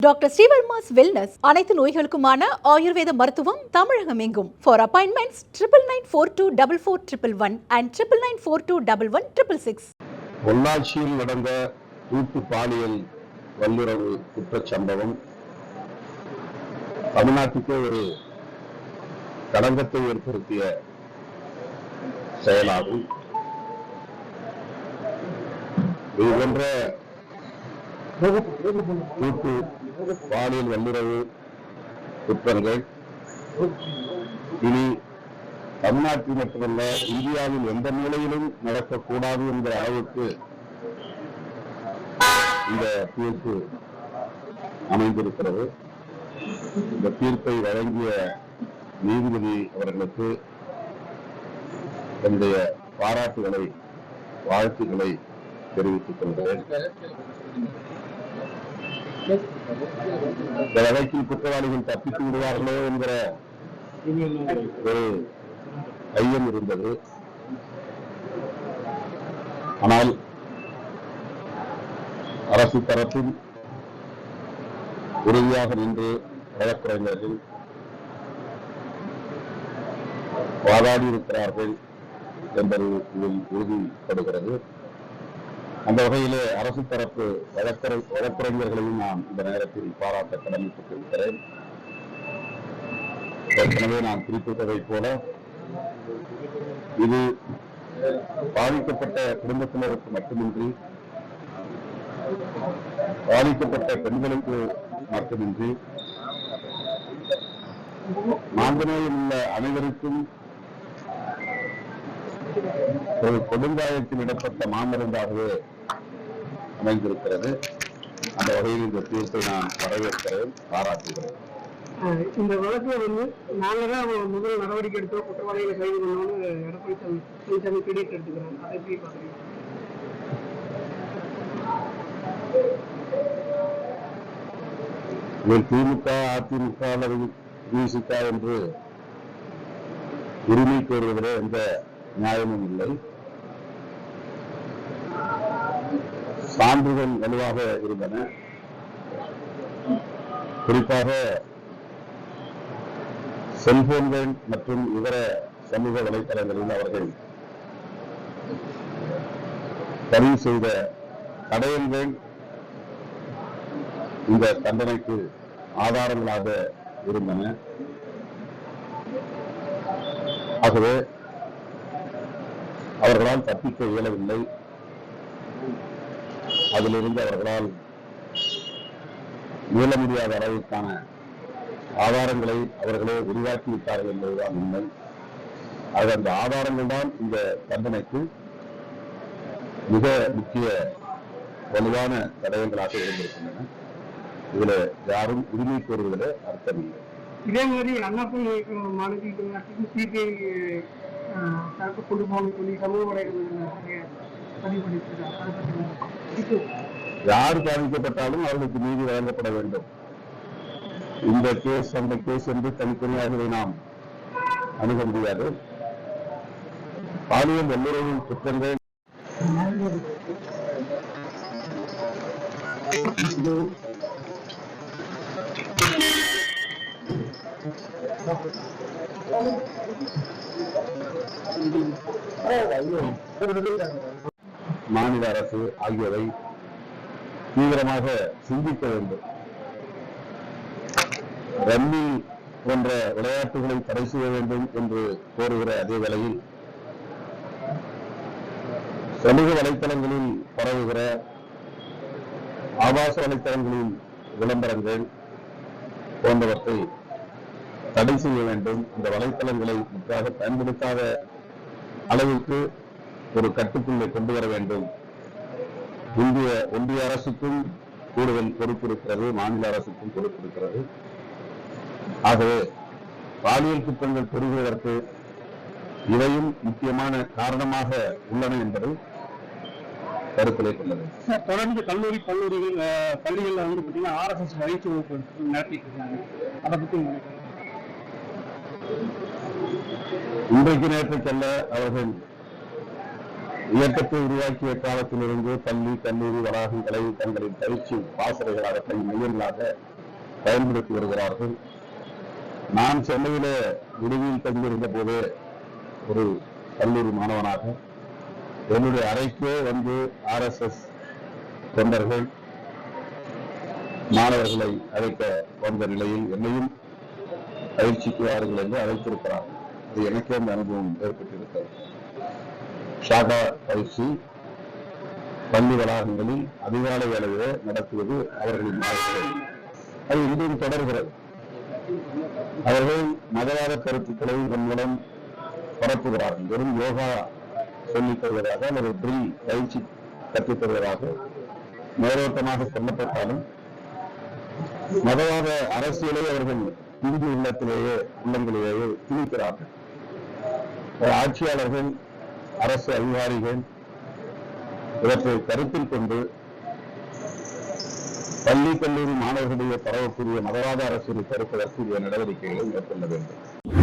Doctor Srivarma's wellness அனைத்து நோய்களுக்குமான ஆயுர்வேத மருத்துவம் தமிழகம் எங்கும். For appointments 99424411 and 99421166. பொள்ளாச்சியில் நடந்த கூட்டு பாலியல் வல்லுறவு குற்றச்சம்பவம் தமிழ்நாட்டுக்கே ஒரு களங்கத்தை ஏற்படுத்திய செயலாகும். இது போன்ற கூட்டு பாலியல் வல்லுறவு குற்றங்கள் இனி தமிழ்நாட்டில் மட்டுமல்ல இந்தியாவில் எந்த நிலையிலும் நடக்கக்கூடாது என்ற அளவுக்கு இந்த தீர்ப்பு அமைந்திருக்கிறது. இந்த தீர்ப்பை வழங்கிய நீதிபதி அவர்களுக்கு என்னுடைய பாராட்டுகளை வாழ்த்துக்களை தெரிவித்துக் கொள்கிறேன். இந்த வழக்கில் குற்றவாளிகள் தப்பித்து விடுவார்களோ என்கிற ஒரு ஐயம் இருந்தது. ஆனால் அரசு தரப்பில் உறுதியாக நின்று வழக்கறிஞர்கள் வாதாடி இருக்கிறார்கள் என்பது இதில் உறுதிப்படுகிறது. அந்த வகையிலே அரசு தரப்பு வழக்கறிஞர்களையும் நான் இந்த நேரத்தில் பாராட்ட கடமைப்பட்டிருக்கிறேன். ஏற்கனவே நான் குறிப்பிட்டதைப் போல இது பாதிக்கப்பட்ட குடும்பத்தினருக்கு மட்டுமின்றி பாதிக்கப்பட்ட பெண்களுக்கு மட்டுமின்றி மாந்தநோயில் உள்ள அனைவருக்கும் ஒரு கொடுங்காயத்தில் இடப்பட்ட மாமருந்தாகவே அமைந்திருக்கிறது. அந்த வகையில் இந்த தீர்ப்பை நான் வரவேற்கிறேன், பாராட்டுகிறேன். இந்த வழக்குல நாங்கதான் முதல் நடவடிக்கை எடுத்தோம், குற்றவாளிகளை கைது பண்ணோம்னு எடப்பாடி பழனிசாமி கிரெடிட் எடுத்துக்கிறாங்க. அதை எப்படி பாக்குறீங்க? திமுக, அதிமுக அல்லது விசிக என்று உரிமை கோருவதில் எந்த நியாயமும் இல்லை. சான்றுகள் வலுவாக இருந்தன. குறிப்பாக செல்போன்கள் மற்றும் இதர சமூக வலைத்தளங்களில் அவர்கள் பதிவு செய்த தடயங்கள் இந்த தண்டனைக்கு ஆதாரங்களாக இருந்தன. ஆகவே அவர்களால் தப்பிக்க இயலவில்லை. அதிலிருந்து அவர்களால் மீள முடியாத அளவுக்கான ஆதாரங்களை அவர்களே உருவாக்கிவிட்டார்கள் என்பதுதான் உண்மை. ஆக அந்த ஆதாரங்கள் தான் இந்த தண்டனைக்கு மிக முக்கிய வலுவான தடயங்களாக இருந்திருக்கின்றன. இதுல யாரும் உரிமை கோருவதில் அர்த்தம் இல்லை. இதே மாதிரி அண்ணாப்பள்ளி மாநிலத்துக்கு சிபிஐ கொண்டு போகணும்னு சொல்லி சமூக வலைதளங்கள் பதிவு பண்ணிட்டு யார் பாதிக்கப்பட்டாலும் அவர்களுக்கு நீதி வழங்கப்பட வேண்டும். இந்த கேஸ் அந்த கேஸ் என்று தனித்தனியாக நாம் அணுக முடியாது. பாலியல் வல்லுறவு குற்றங்கள் மாநில அரசு ஆகியவை தீவிரமாக சிந்திக்க வேண்டும். ரம்மி போன்ற விளையாட்டுகளை தடை செய்ய வேண்டும் என்று கோருகிற அதே வேளையில் சமூக வலைத்தளங்களில் பரவுகிற ஆபாச வலைத்தளங்களில் விளம்பரங்கள் போன்றவற்றை தடை செய்ய வேண்டும். இந்த வலைத்தளங்களை முற்றாக பயன்படுத்தாத அளவுக்கு ஒரு கட்டுக்குள்ளே கொண்டு வர வேண்டும். ஒன்றிய அரசுக்கும் கூடுதல் பொறுப்பு இருக்கிறது, மாநில அரசுக்கும் பொறுப்பு இருக்கிறது. ஆகவே பாலியல் குற்றங்கள் பெருகுவதற்கு இவையும் முக்கியமான காரணமாக உள்ளன என்பதை கருத்திலே கொண்டது. தொடர்ந்து பள்ளிகள் வந்து பார்த்தீங்கன்னா RSS பயிற்சி வகுப்பு நடத்திட்டு இருக்காங்க. அதை பற்றி இன்றைக்கு நேற்றுக்கல்ல அவர்கள் இயக்கத்தை உருவாக்கிய காலத்திலிருந்து பள்ளி கல்லூரி வளாகங்களை தங்களின் பயிற்சி பாசறைகளாக மையங்களாக பயன்படுத்தி வருகிறார்கள். நான் சென்னையில விடுதியில் தங்கியிருந்த போது ஒரு கல்லூரி மாணவனாக என்னுடைய அறைக்கே வந்து RSS தொண்டர்கள் மாணவர்களை அழைக்க வந்த நிலையில் என்னையும் பயிற்சிக்கு வாருங்கள் என்று அழைத்திருக்கிறார்கள். இது எனக்கே அந்த அனுபவம் ஏற்பட்டிருக்கிறது. ஷாகா பயிற்சி பள்ளி வளாகங்களில் அதிகாலை வேலையை நடத்துவது அவர்களின் வாழ்க்கை. அது இன்றும் தொடர்கிறது. அவர்கள் மதவாத கருத்துக்களை இதன் மூலம் பரப்புகிறார்கள். வெறும் யோகா சொல்லித் தருவதாக அல்லது ட்ரில் பயிற்சி கற்றுத் தருவதாக மேலோட்டமாக சொல்லப்பட்டாலும் மதவாத அரசியலை அவர்கள் இந்திய உள்ளங்களிலேயே திணிக்கிறார்கள். ஆட்சியாளர்கள், அரசு அதிகாரிகள் இவற்றை கருத்தில் கொண்டு பள்ளி கல்லூரி மாணவர்களிடையே பரவக்கூடிய மதவாத அரசியலை தடுப்பதற்கு நடவடிக்கைகளை மேற்கொள்ள வேண்டும்.